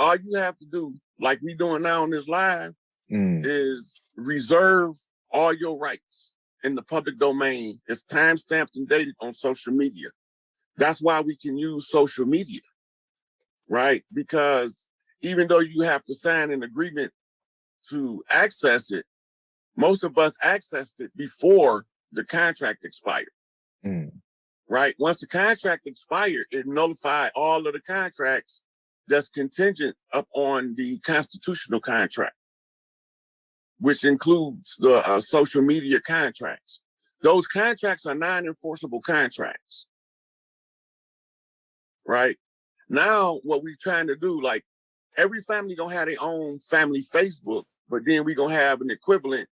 all you have to do, like we doing now on this live, is reserve all your rights in the public domain. It's time-stamped and dated on social media. That's why we can use social media, right? Because even though you have to sign an agreement to access it, most of us accessed it before the contract expired, right? Once the contract expired, it notified all of the contracts that's contingent upon the constitutional contract, which includes the social media contracts. Those contracts are non-enforceable contracts, right? Now, what we're trying to do, like every family gonna have their own family Facebook, but then we gonna have an equivalent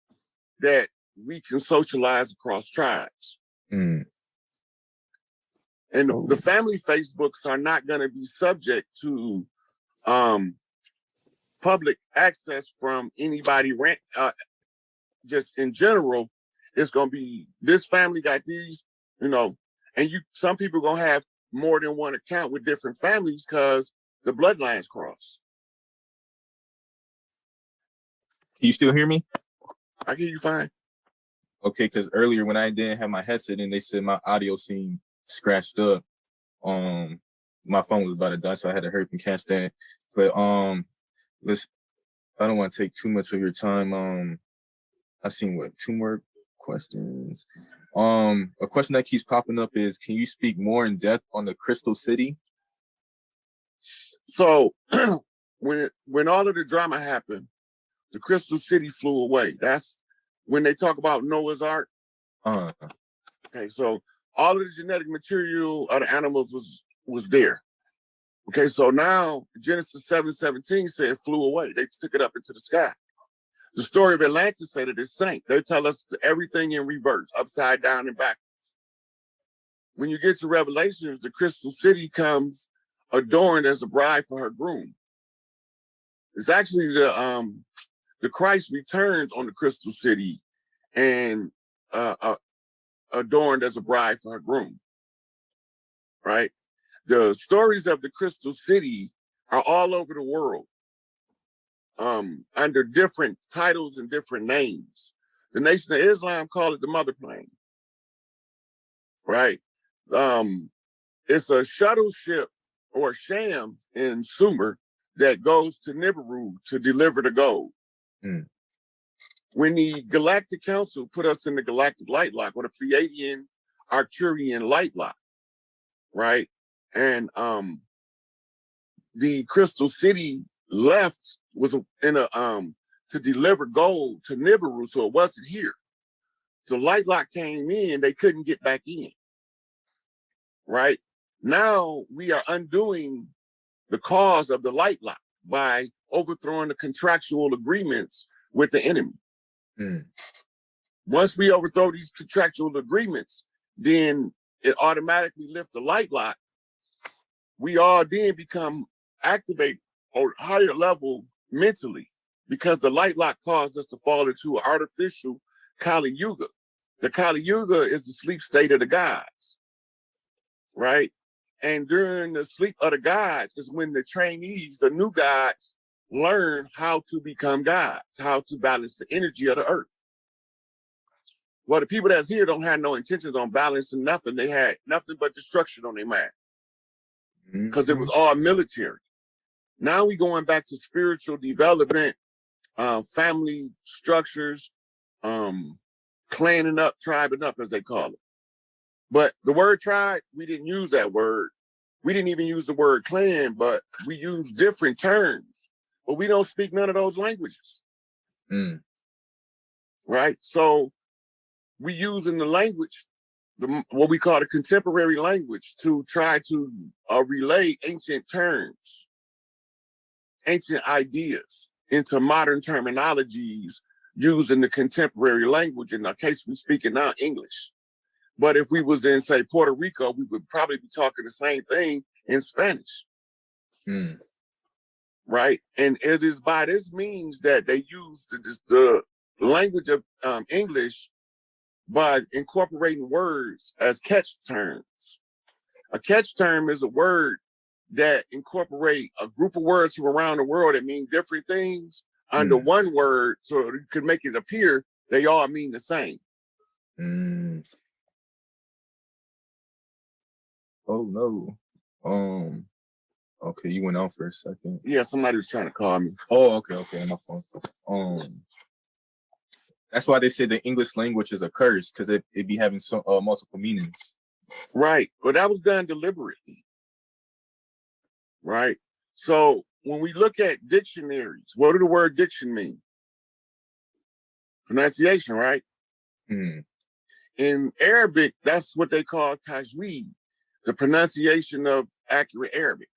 that we can socialize across tribes. And the family Facebooks are not gonna be subject to public access from anybody, just in general. It's gonna be, this family got these, you know, and some people gonna have more than one account with different families because the bloodlines cross. Can you still hear me? I hear you fine. Okay, because earlier when I didn't have my headset in, they said my audio seemed scratched up. My phone was about to die, so I had to hurry and catch that. But I don't want to take too much of your time. I seen two more questions. A question that keeps popping up is, can you speak more in depth on the Crystal City? So when all of the drama happened, the Crystal City flew away. That's when they talk about Noah's Ark. Okay, so all of the genetic material of the animals was there. Okay, so now Genesis 7:17 said it flew away. They took it up into the sky. The story of Atlantis said that it sank. They tell us everything in reverse, upside down and backwards. When you get to Revelations, the Crystal City comes adorned as a bride for her groom. It's actually the Christ returns on the Crystal City and adorned as a bride for her groom, right? The stories of the Crystal City are all over the world, under different titles and different names. The Nation of Islam call it the Mother Plane, right? It's a shuttle ship or sham in Sumer that goes to NIBIRU to deliver the gold. When the Galactic Council put us in the Galactic Light Lock, or the Pleiadian Arcturian Light Lock, right? And the Crystal City was in a to deliver gold to NIBIRU, so it wasn't here. So Light Lock came in, they couldn't get back in. Right? Now we are undoing the cause of the Light Lock by overthrowing the contractual agreements with the enemy. Once we overthrow these contractual agreements, then it automatically lifts the Light Lock. We all then become activate or higher level mentally, because the Light Lock caused us to fall into an artificial Kali Yuga. The Kali Yuga is the sleep state of the gods, right? And during the sleep of the gods is when the trainees, the new gods, learn how to become gods, how to balance the energy of the earth. Well, the people that's here don't have no intentions on balancing nothing. They had nothing but destruction on their mind, because it was all military. Now we going back to spiritual development, family structures, clanning up, tribing up, as they call it. But the word tribe, we didn't use that word. We didn't even use the word clan, but we use different terms. But we don't speak none of those languages. Right? So we use in the language, what we call the contemporary language, to try to relay ancient terms, ancient ideas into modern terminologies using the contemporary language. In our case, we speak it now English. But if we was in, say, Puerto Rico, we would probably be talking the same thing in Spanish. Right? And it is by this means that they use the language of English by incorporating words as catch terms. A catch term is a word that incorporate a group of words from around the world that mean different things under one word, so you could make it appear they all mean the same. Oh no. Okay, you went on for a second. Yeah, somebody was trying to call me. Oh, okay, my phone. That's why they say the English language is a curse, because it be having so multiple meanings. Right, but that was done deliberately. Right. So when we look at dictionaries, what do the word diction mean? Pronunciation, right? In Arabic, that's what they call tajweed, the pronunciation of accurate Arabic.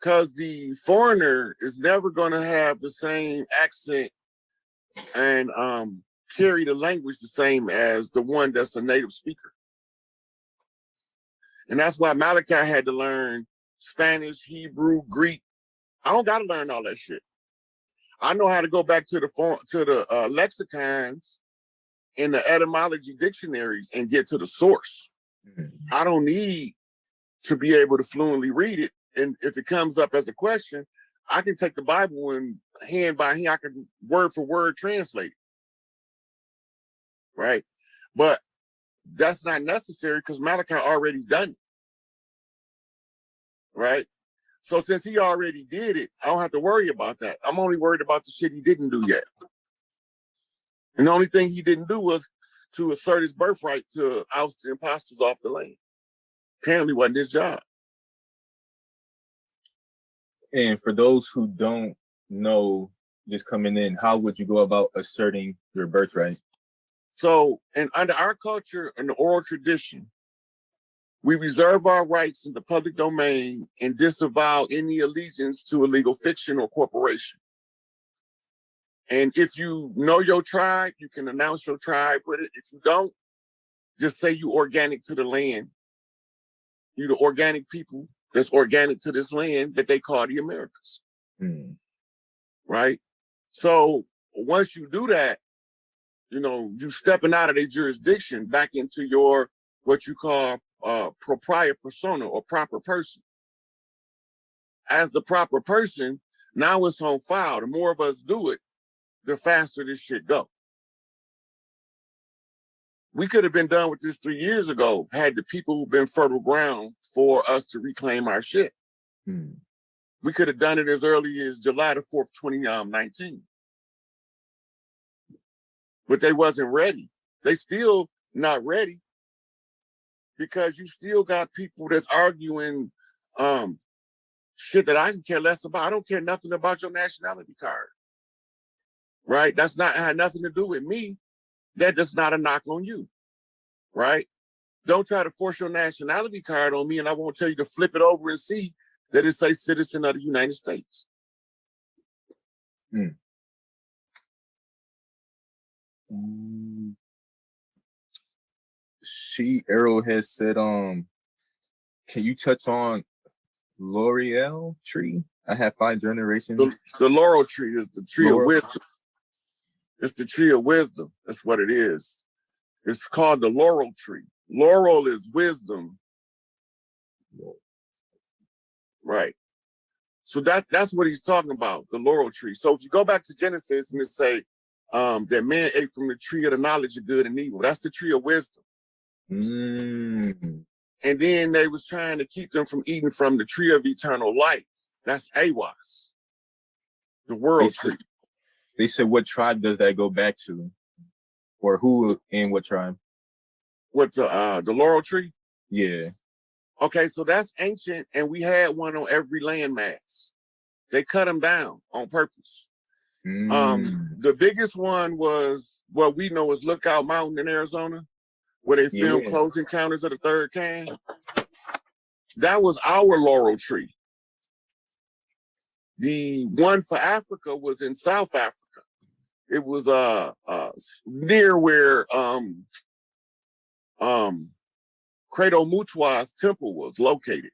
Because the foreigner is never going to have the same accent and carry the language the same as the one that's a native speaker. And that's why Malachi had to learn Spanish, Hebrew, Greek. I don't got to learn all that shit. I know how to go back to the lexicons and the etymology dictionaries and get to the source. I don't need to be able to fluently read it. And if it comes up as a question, I can take the Bible and hand by hand, I can word for word translate it. Right? But that's not necessary because Malachi already done it. Right? So since he already did it, I don't have to worry about that. I'm only worried about the shit he didn't do yet. And the only thing he didn't do was to assert his birthright to oust the imposters off the land. Apparently wasn't his job. And for those who don't know, just coming in, how would you go about asserting your birthright? So, and under our culture and the oral tradition, we reserve our rights in the public domain and disavow any allegiance to a legal fiction or corporation. And if you know your tribe, you can announce your tribe with it. If you don't, just say you organic to the land. You the organic people that's organic to this land that they call the Americas. Right? So once you do that, you know, you stepping out of their jurisdiction back into your, what you call proprietary persona or proper person. As the proper person, now it's on file. The more of us do it, the faster this shit go. We could have been done with this 3 years ago had the people been fertile ground for us to reclaim our shit. We could have done it as early as July the 4th, 2019. But they wasn't ready. They still not ready because you still got people that's arguing shit that I can care less about. I don't care nothing about your nationality card. Right? That's not had nothing to do with me. That does not a knock on you. Right? Don't try to force your nationality card on me and I won't tell you to flip it over and see that it says citizen of the United States. Arrowhead said, can you touch on laurel tree? I have 5 generations. The laurel tree is the tree Laurel. of wisdom. It's the tree of wisdom. That's what it is. It's called the laurel tree. Laurel is wisdom. Right. So that's what he's talking about, the laurel tree. So if you go back to Genesis and it say that man ate from the tree of the knowledge of good and evil, that's the tree of wisdom. And then they was trying to keep them from eating from the tree of eternal life. That's Awas, the world tree. They said, what tribe does that go back to? Or who and what tribe? What's the laurel tree? Yeah. Okay, so that's ancient, and we had one on every landmass. They cut them down on purpose. The biggest one was what we know as Lookout Mountain in Arizona, where they filmed Close Encounters of the Third Kind. That was our laurel tree. The one for Africa was in South Africa. It was near where Credo Mutwa's temple was located,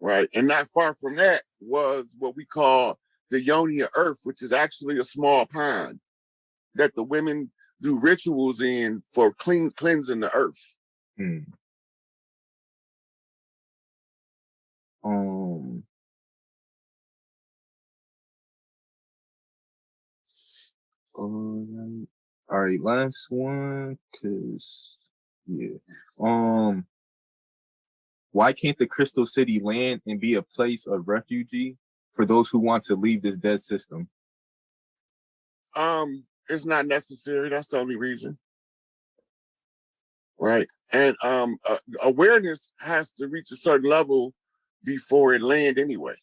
right? And not far from that was what we call the Yoni of Earth, which is actually a small pond that the women do rituals in for cleansing the earth. All right, last one, cause yeah. Why can't the Crystal City land and be a place of refugee for those who want to leave this dead system? It's not necessary. That's the only reason. Right. And awareness has to reach a certain level before it land anyway.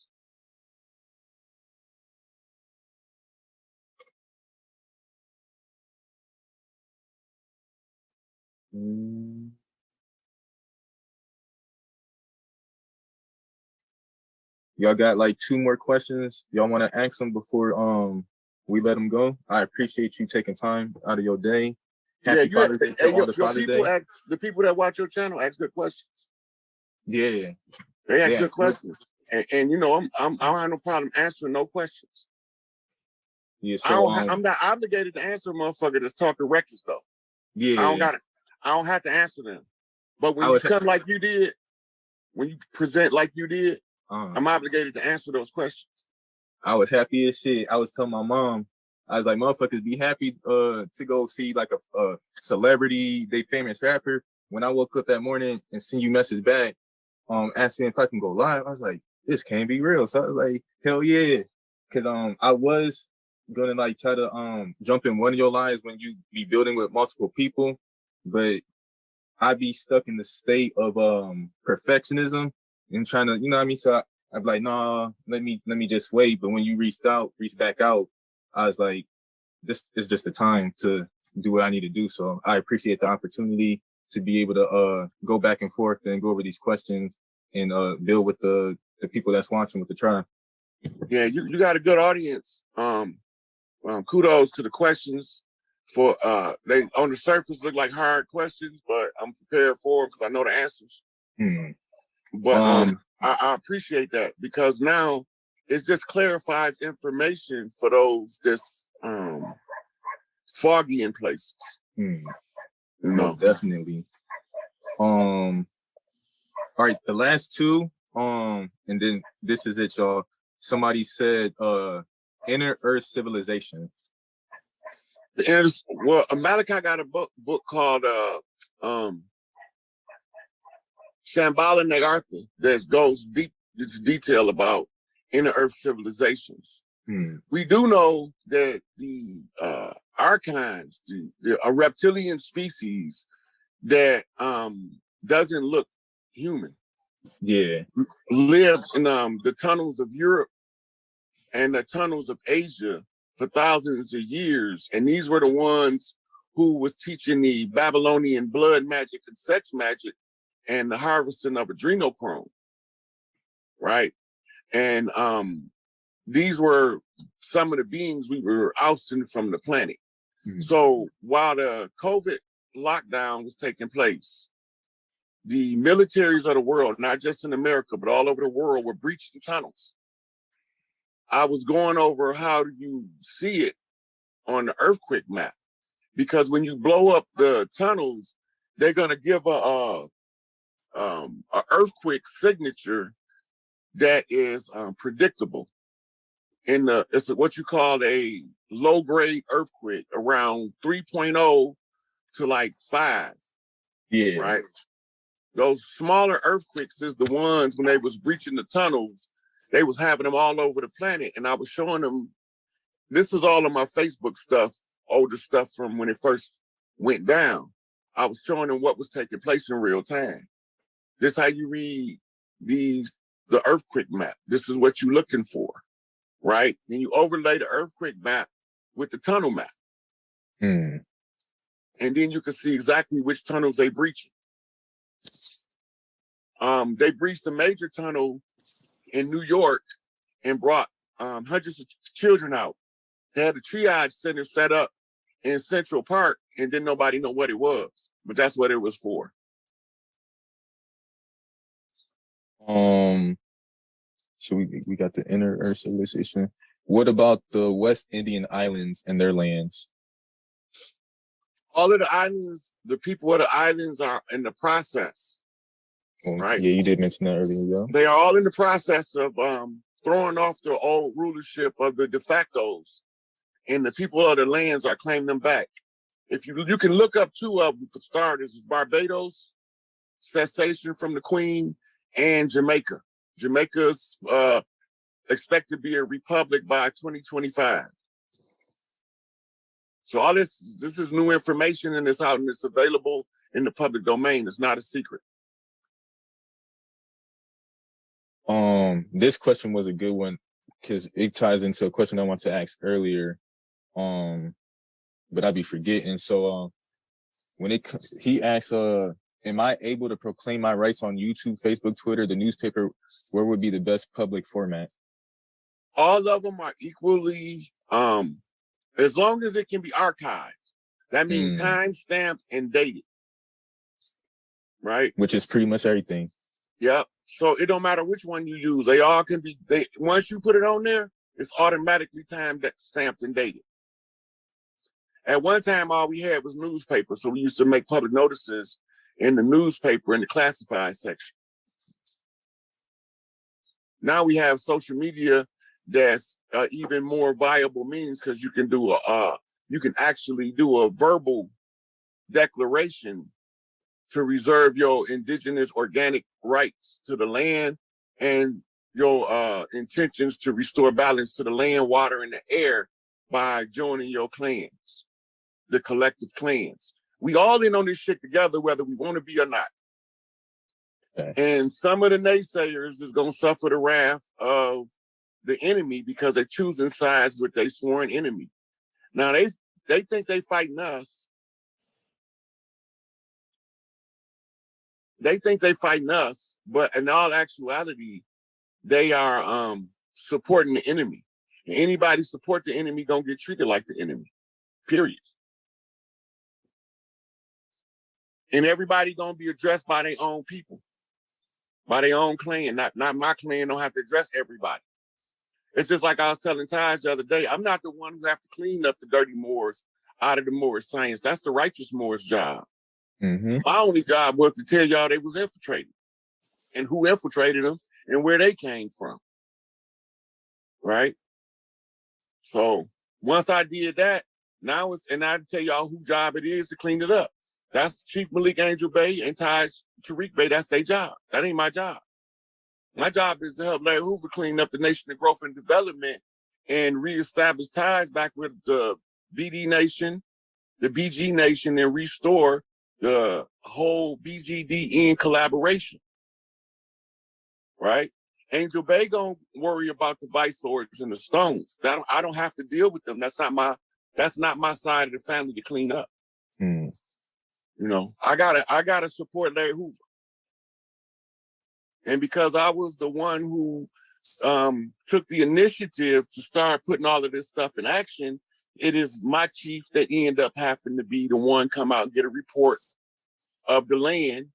Y'all got like 2 more questions y'all want to ask them before we let them go? I appreciate you taking time out of your day. Happy Father's Day to all the Father's Day. The people that watch your channel ask good questions. Yeah, they ask good questions, and you know I don't have no problem answering no questions. Yeah, so I'm not obligated to answer a motherfucker that's talking reckless though. Yeah, I don't have to answer them. But when you come like you did, when you present like you did, I'm obligated to answer those questions. I was happy as shit. I was telling my mom, I was like, motherfuckers be happy to go see like a celebrity, they famous rapper. When I woke up that morning and seen you message back, asking if I can go live, I was like, this can't be real. So I was like, hell yeah. Cause I was gonna like try to jump in one of your lives when you be building with multiple people, but I be stuck in the state of perfectionism and trying to, you know what I mean? So I'd be like, nah, let me just wait. But when you reached back out, I was like, this is just the time to do what I need to do. So I appreciate the opportunity to be able to go back and forth and go over these questions and build with the people that's watching with the tribe. Yeah, you got a good audience. Kudos to the questions. For they on the surface look like hard questions, but I'm prepared for them because I know the answers. But I appreciate that because now it just clarifies information for those that's foggy in places. You know, definitely. All right, the last 2, and then this is it, y'all. Somebody said inner Earth civilizations. Well, Malachi got a book called Shambhala Nagartha that goes deep into detail about inner Earth civilizations. We do know that the archons, a reptilian species that doesn't look human, lived in the tunnels of Europe and the tunnels of Asia for thousands of years. And these were the ones who was teaching the Babylonian blood magic and sex magic and the harvesting of adrenochrome, right? And these were some of the beings we were ousting from the planet. So while the COVID lockdown was taking place, the militaries of the world, not just in America, but all over the world, were breaching tunnels. I was going over how do you see it on the earthquake map, because when you blow up the tunnels, they're going to give a earthquake signature that is predictable. It's what you call a low grade earthquake, around 3.0 to like 5. Yeah. Right. Those smaller earthquakes is the ones when they was breaching the tunnels, they was having them all over the planet. And I was showing them, this is all of my Facebook stuff, older stuff from when it first went down. I was showing them what was taking place in real time. This is how you read the earthquake map. This is what you're looking for, right? Then you overlay the earthquake map with the tunnel map. And then you can see exactly which tunnels they breaching. They breached a major tunnel in New York and brought hundreds of children out. They had a triage center set up in Central Park and didn't nobody know what it was, but that's what it was for. So we got the inner Earth civilization. What about the West Indian Islands and their lands? All of the islands, the people of the islands are in the process right? Yeah, you did mention that earlier, yeah. They are all in the process of throwing off the old rulership of the de factos, and the people of the lands are claiming them back. If you can look up two of them for starters, is Barbados, cessation from the Queen, and Jamaica. Jamaica's expected to be a republic by 2025. So all this is new information, and it's out and it's available in the public domain. It's not a secret. This question was a good one because it ties into a question I wanted to ask earlier. But I'd be forgetting. So when he asks, am I able to proclaim my rights on YouTube, Facebook, Twitter, the newspaper? Where would be the best public format? All of them are equally, as long as it can be archived. That means time stamped and dated, right? Which is pretty much everything. Yep. So it don't matter which one you use. They all can be. Once you put it on there, it's automatically time stamped and dated. At one time, all we had was newspaper, so we used to make public notices in the newspaper in the classified section. Now we have social media that's even more viable means, because you can do you can actually do a verbal declaration to reserve your indigenous organic rights to the land and your intentions to restore balance to the land, water, and the air by joining your clans, the collective clans. We all in on this shit together, whether we want to be or not. Okay. And some of the naysayers is going to suffer the wrath of the enemy because they're choosing sides with their sworn enemy. Now, they think they fighting us. They think they fighting us, but in all actuality, they are supporting the enemy. And anybody support the enemy gonna get treated like the enemy, period. And everybody gonna be addressed by their own people, by their own clan. Not my clan don't have to address everybody. It's just like I was telling Taj the other day, I'm not the one who have to clean up the dirty Moors out of the Moorish science. That's the righteous Moors' job. My only job was to tell y'all they was infiltrated and who infiltrated them and where they came from, right? So once I did that, now and I tell y'all whose job it is to clean it up. That's Chief Malik Angel Bay and Taj Tariq Bay. That's their job. That ain't my job. My job is to help Larry Hoover clean up the Nation of Growth and Development and reestablish ties back with the BD Nation, the BG Nation, and restore the whole BGDN collaboration, right? Angel Bay gonna worry about the vice lords and the stones. I don't have to deal with them. That's not my side of the family to clean up. You know, I gotta support Larry Hoover. And because I was the one who took the initiative to start putting all of this stuff in action, it is my chief that end up having to be the one come out and get a report of the land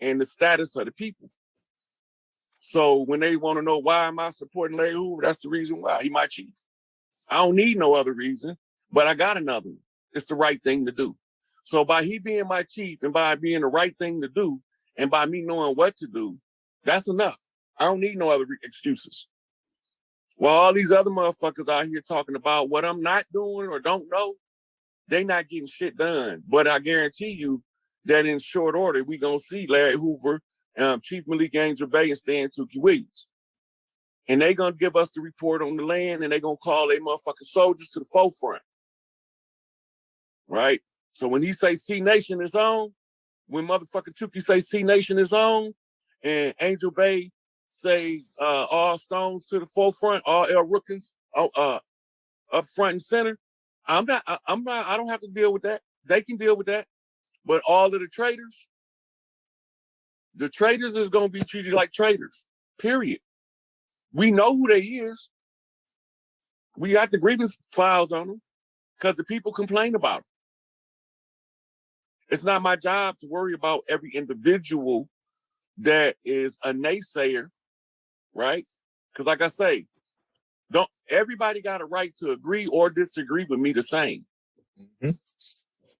and the status of the people. So when they want to know why am I supporting Larry Hoover, that's the reason why. He my chief. I don't need no other reason, but I got another one. It's the right thing to do. So by he being my chief and by being the right thing to do and by me knowing what to do, that's enough. I don't need no other excuses. While all these other motherfuckers out here talking about what I'm not doing or don't know, they not getting shit done. But I guarantee you that in short order, we gonna see Larry Hoover, Chief Malik Angel Bay, and Stan Tukey Williams. And they gonna give us the report on the land, and they gonna call their motherfucking soldiers to the forefront. Right? So when he say C Nation is on, when motherfucking Tukey say C Nation is on, and Angel Bay say all stones to the forefront, all El Rookins up front and center, I don't have to deal with that. They can deal with that. But all of the traitors is gonna be treated like traitors, period. We know who they is. We got the grievance files on them because the people complain about them. It's not my job to worry about every individual that is a naysayer, right? Because like I say, everybody got a right to agree or disagree with me the same.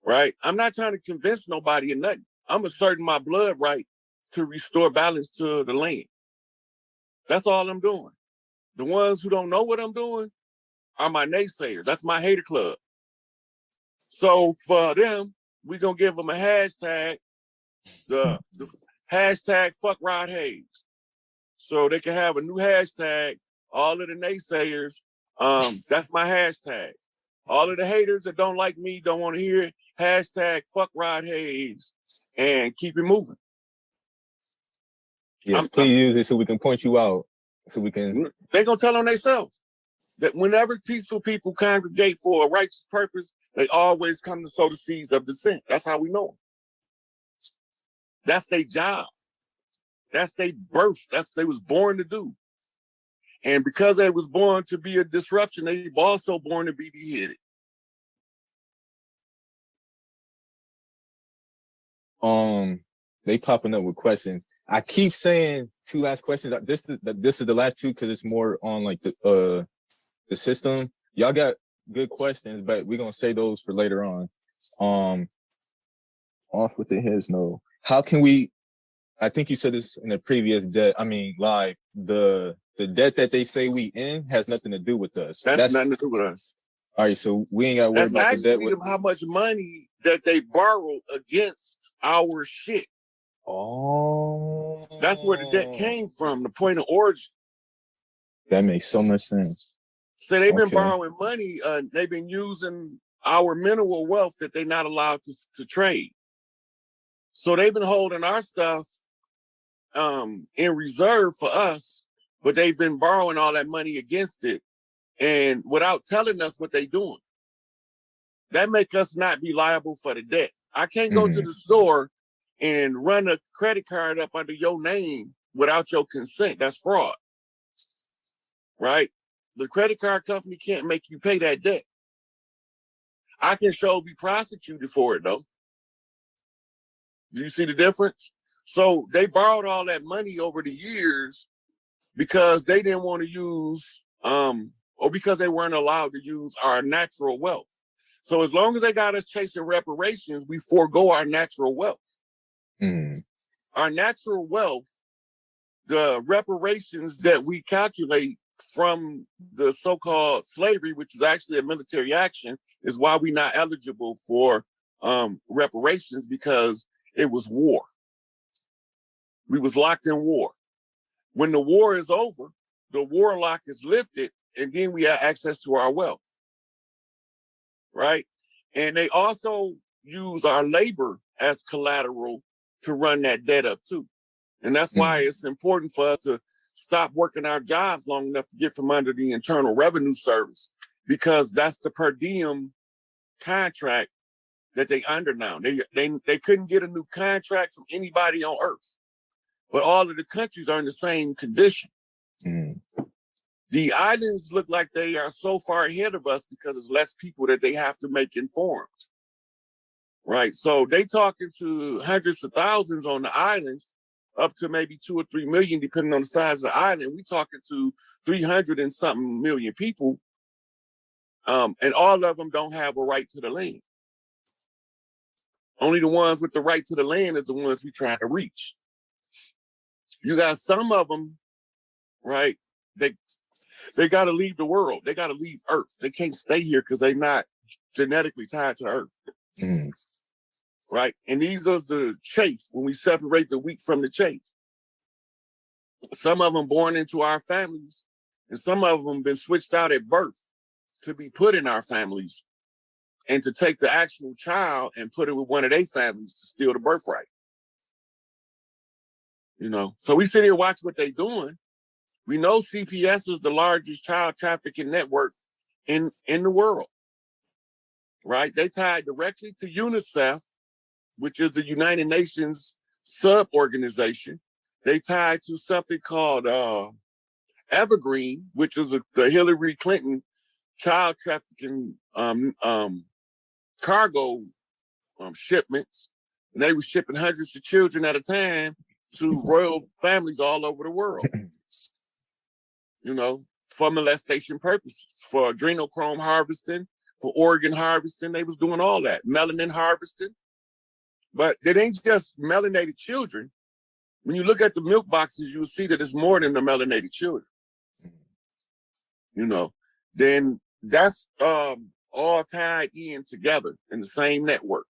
Right? I'm not trying to convince nobody or nothing. I'm asserting my blood right to restore balance to the land. That's all I'm doing. The ones who don't know what I'm doing are my naysayers. That's my hater club. So for them, we're going to give them a hashtag, the hashtag fuck Rod Hayes. So they can have a new hashtag. All of the naysayers, that's my hashtag. All of the haters that don't like me, don't want to hear it, hashtag fuck Rod Hayes, and keep it moving. Yes, please use it so we can point you out. So we can. They're going to tell on themselves that whenever peaceful people congregate for a righteous purpose, they always come to sow the seeds of dissent. That's how we know them. That's their job. That's their birth. That's what they was born to do. And because they was born to be a disruption, they were also born to be beheaded. They popping up with questions. I keep saying 2 last questions. This is the last 2 because it's more on like the system. Y'all got good questions, but we're gonna say those for later on. Off with the heads. No. How can we? I think you said this in the previous debt. I mean, live. The debt that they say we in has nothing to do with us. That's nothing to do with us. All right, so we ain't got to worry about the debt. How much money that they borrowed against our shit. Oh, that's where the debt came from. The point of origin. That makes so much sense. So they've been borrowing money. They've been using our mineral wealth that they're not allowed to trade. So they've been holding our stuff in reserve for us, but they've been borrowing all that money against it, and without telling us what they're doing. That make us not be liable for the debt. I can't go to the store and run a credit card up under your name without your consent. That's fraud, right? The credit card company can't make you pay that debt. I can be prosecuted for it, though. Do you see the difference? So they borrowed all that money over the years because they didn't want to use, or because they weren't allowed to use our natural wealth. So as long as they got us chasing reparations, we forego our natural wealth. Our natural wealth, the reparations that we calculate from the so-called slavery, which is actually a military action, is why we're not eligible for reparations, because it was war. We was locked in war. When the war is over, the war lock is lifted, and then we have access to our wealth, right? And they also use our labor as collateral to run that debt up too. And that's why it's important for us to stop working our jobs long enough to get from under the Internal Revenue Service, because that's the per diem contract that they under now. They couldn't get a new contract from anybody on earth, but all of the countries are in the same condition. The islands look like they are so far ahead of us because there's less people that they have to make informed, right? So they talking to hundreds of thousands on the islands, up to maybe 2 or 3 million, depending on the size of the island. We talking to 300 and something million people, and all of them don't have a right to the land. Only the ones with the right to the land is the ones we trying to reach. You got some of them, right? They got to leave the world. They got to leave Earth. They can't stay here because they're not genetically tied to Earth. Right? And these are the chaff, when we separate the wheat from the chaff. Some of them born into our families, and some of them been switched out at birth to be put in our families, and to take the actual child and put it with one of their families to steal the birthright. You know, so we sit here watch what they're doing. We know CPS is the largest child trafficking network in the world, right? They tied directly to UNICEF, which is the United Nations sub-organization. They tied to something called Evergreen, which is the Hillary Clinton child trafficking cargo shipments. And they were shipping hundreds of children at a time to royal families all over the world. You know, for molestation purposes, for adrenochrome harvesting, for organ harvesting. They was doing all that, melanin harvesting. But it ain't just melanated children. When you look at the milk boxes, you will see that it's more than the melanated children. You know, then that's all tied in together in the same network.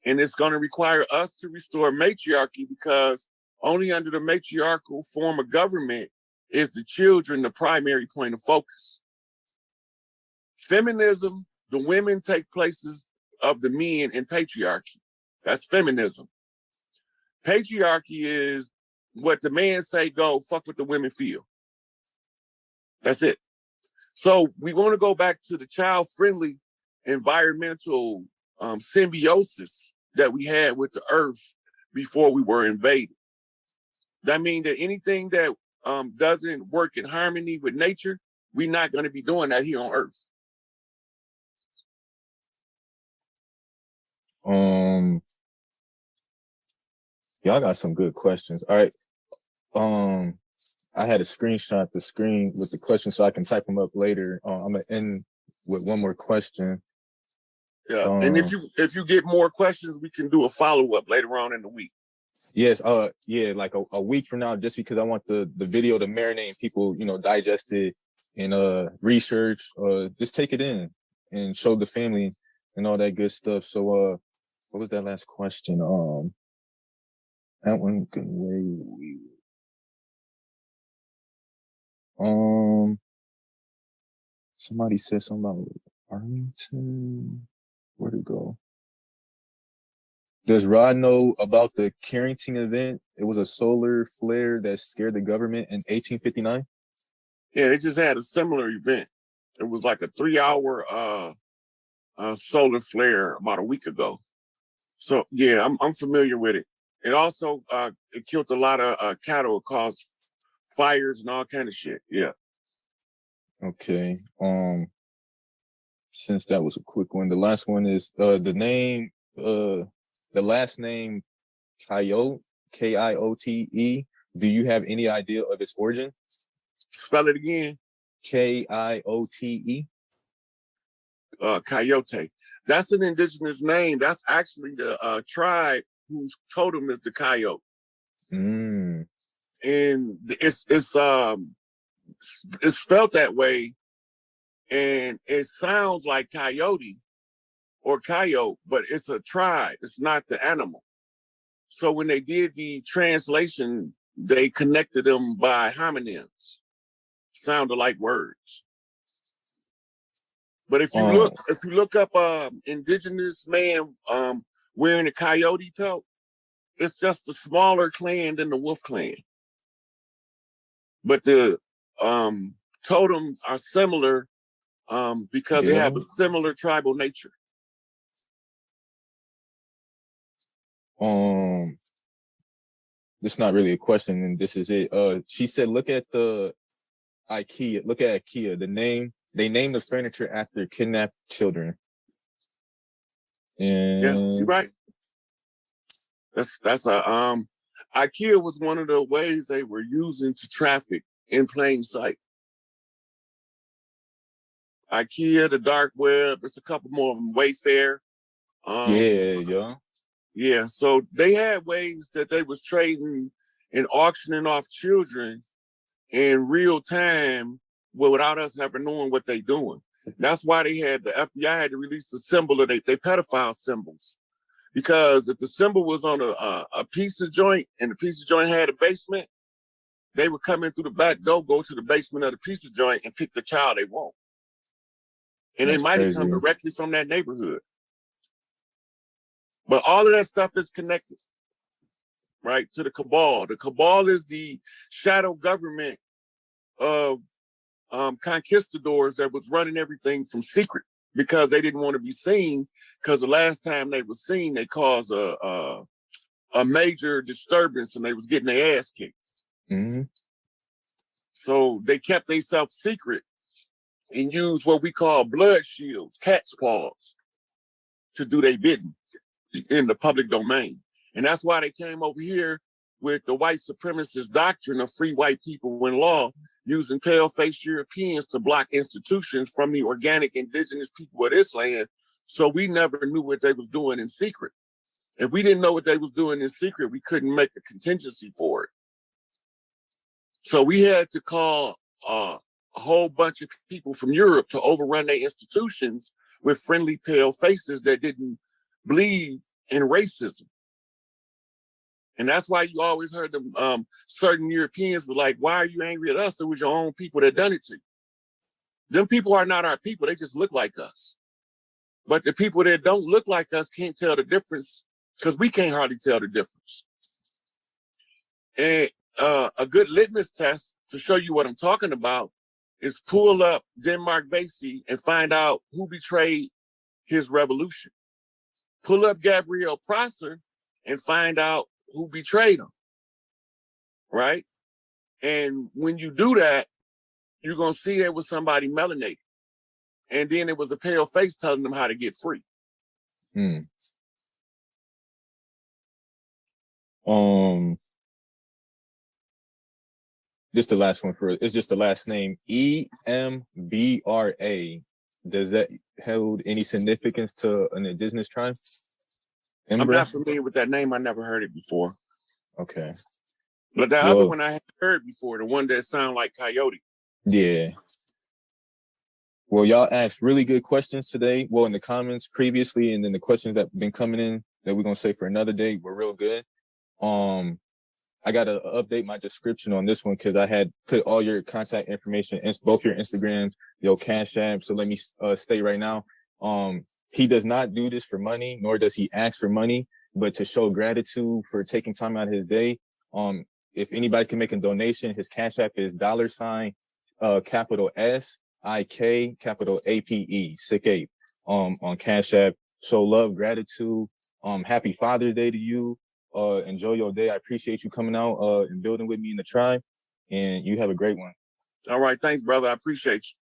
And it's going to require us to restore matriarchy, because only under the matriarchal form of government is the children the primary point of focus. Feminism, the women take places of the men in patriarchy. That's feminism. Patriarchy is what the man say go, fuck what the women feel. That's it. So we want to go back to the child-friendly environmental symbiosis that we had with the earth before we were invaded. That means that anything that doesn't work in harmony with nature, we're not going to be doing that here on earth. Y'all got some good questions. All right. I had a screenshot the screen with the questions so I can type them up later. I'm gonna end with one more question. Yeah, and if you get more questions, we can do a follow-up later on in the week. Yes, yeah, like a week from now, just because I want the video to marinate and people, you know, digest it and research, just take it in and show the family and all that good stuff. So what was that last question? That one could wait. Somebody said something about Arlington. Where'd it go? Does Rod know about the Carrington event? It was a solar flare that scared the government in 1859. Yeah, they just had a similar event. It was like a 3-hour solar flare about a week ago. So yeah, I'm familiar with it. It also it killed a lot of cattle. It caused fires and all kind of shit. Yeah. Okay. Since that was a quick one, the last one is the last name Kiote, Kiote. Do you have any idea of its origin? Spell it again. Kiote. Coyote. That's an indigenous name. That's actually the tribe whose totem is the coyote. Mm. And it's spelled that way, and it sounds like coyote or coyote, but it's a tribe. It's not the animal. So when they did the translation, they connected them by homonyms, sounded like words. But if you look up indigenous man wearing a coyote pelt, it's just a smaller clan than the Wolf Clan. But the totems are similar because they have a similar tribal nature. This is not really a question, and this is it. She said, look at the IKEA. Look at IKEA. They named the furniture after kidnapped children. And yes, you're right. That's a IKEA was one of the ways they were using to traffic in plain sight. IKEA, the dark web, there's a couple more of them, Wayfair. Yeah, so they had ways that they was trading and auctioning off children in real time without us ever knowing what they doing. That's why they had the FBI had to release the symbol of they pedophile symbols. Because if the symbol was on a pizza joint and the pizza joint had a basement, they would come in through the back door, go to the basement of the pizza joint and pick the child they want. And they might have come directly from that neighborhood. But all of that stuff is connected, right, to the cabal. The cabal is the shadow government of conquistadors that was running everything from secret because they didn't want to be seen, because the last time they were seen, they caused a major disturbance and they was getting their ass kicked. Mm-hmm. So they kept themselves secret and used what we call blood shields, cat's paws, to do their bidding in the public domain. And that's why they came over here with the white supremacist doctrine of free white people in law, using pale-faced Europeans to block institutions from the organic indigenous people of this land. So we never knew what they was doing in secret. If we didn't know what they was doing in secret, we couldn't make a contingency for it. So we had to call a whole bunch of people from Europe to overrun their institutions with friendly, pale faces that didn't believe in racism. And that's why you always heard them, certain Europeans were like, why are you angry at us? It was your own people that done it to you. Them people are not our people. They just look like us. But the people that don't look like us can't tell the difference because we can't hardly tell the difference. And a good litmus test to show you what I'm talking about is pull up Denmark Vesey and find out who betrayed his revolution. Pull up Gabriel Prosser and find out who betrayed him, right? And when you do that, you're going to see it was somebody melanated. And then it was a pale face telling them how to get free. Just the last one it's just the last name, EMBRA. Does that hold any significance to an indigenous tribe? I'm not familiar with that name. I never heard it before. Okay. But the other one I had heard before, the one that sounded like coyote. Yeah. Well, y'all asked really good questions today. Well, in the comments previously, and then the questions that have been coming in that we're going to say for another day were real good. I got to update my description on this one because I had put all your contact information in both your Instagrams, your Cash App. So let me state right now, he does not do this for money, nor does he ask for money, but to show gratitude for taking time out of his day. If anybody can make a donation, his Cash App is $, capital SIK, capital APE, SikApe, on Cash App. Show love, gratitude. Happy Father's Day to you. Enjoy your day. I appreciate you coming out and building with me in the tribe, and you have a great one. All right. Thanks, brother. I appreciate you.